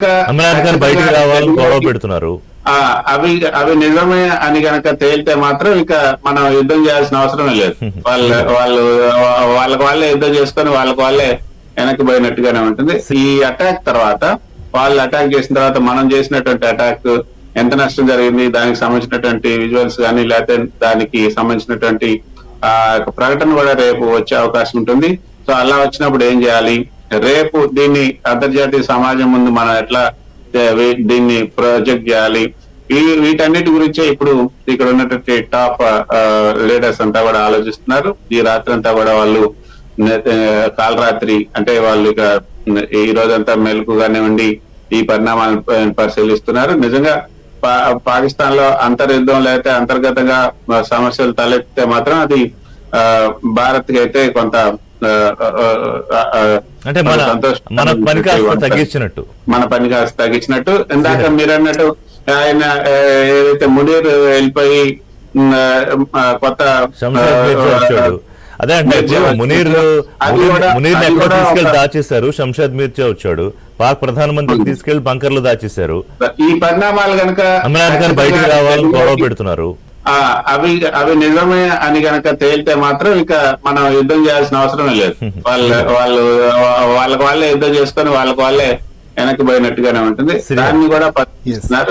ఇమ్రాన్ ఖాన్ బయటికి రావాలని గొడవ పెడుతున్నారు. అవి అవి నిజమే అని గనక తేలితే మాత్రం ఇక మనం యుద్ధం చేయాల్సిన అవసరమే లేదు. వాళ్ళకి వాళ్ళే యుద్ధం చేసుకొని వాళ్ళకి వాళ్ళే వెనక్కి పోయినట్టుగానే ఉంటుంది. ఈ అటాక్ తర్వాత వాళ్ళు అటాక్ చేసిన తర్వాత మనం చేసినటువంటి అటాక్ ఎంత నష్టం జరిగింది, దానికి సంబంధించినటువంటి విజువల్స్ కానీ లేకపోతే దానికి సంబంధించినటువంటి ప్రకటన కూడా రేపు వచ్చే అవకాశం ఉంటుంది. సో అలా వచ్చినప్పుడు ఏం చేయాలి, రేపు దీన్ని అంతర్జాతీయ సమాజం ముందు మనం ఎట్లా దీన్ని ప్రొజెక్ట్ చేయాలి, వీటన్నిటి గురించే ఇప్పుడు ఇక్కడ ఉన్నటువంటి టాప్ లీడర్స్ అంతా కూడా ఆలోచిస్తున్నారు. ఈ రాత్రి అంతా కూడా వాళ్ళు కాలరాత్రి అంటే వాళ్ళు ఇక ఈ రోజంతా మెలకుగానే ఉండి ఈ పరిణామాలను పరిశీలిస్తున్నారు. నిజంగా పాకిస్తాన్ లో అంతర్యుద్ధం లేకపోతే అంతర్గతంగా సమస్యలు తలెత్తితే మాత్రం అది భారత్ కి అయితే కొంత అంటే మన పని కాస్త తగ్గించినట్టు. ఇందాక మీరు అన్నట్టు ఆయన ఏదైతే మునీర్ వెళ్ళిపోయి కొత్త అదే అంటే మునీర్ తీసుకెళ్లి దాచేశారు, షంషాద్ మీర్జా వచ్చాడు, పాక్ ప్రధానమంత్రి తీసుకెళ్లి బంకర్ లో దాచేశారు. ఈ పరిణామాలు కనుక ఇమ్రాన్ ఖాన్ బయటికి రావాలని గొడవ పెడుతున్నారు. అవి నిజమే అని గనక తేలితే మాత్రం ఇక మనం యుద్ధం చేయాల్సిన అవసరమే లేదు. వాళ్ళకి వాళ్ళే యుద్ధం చేసుకొని వాళ్ళకి వాళ్ళే వెనక్కి పోయినట్టుగానే ఉంటుంది. దాన్ని కూడా పరిశీలిస్తున్నారు.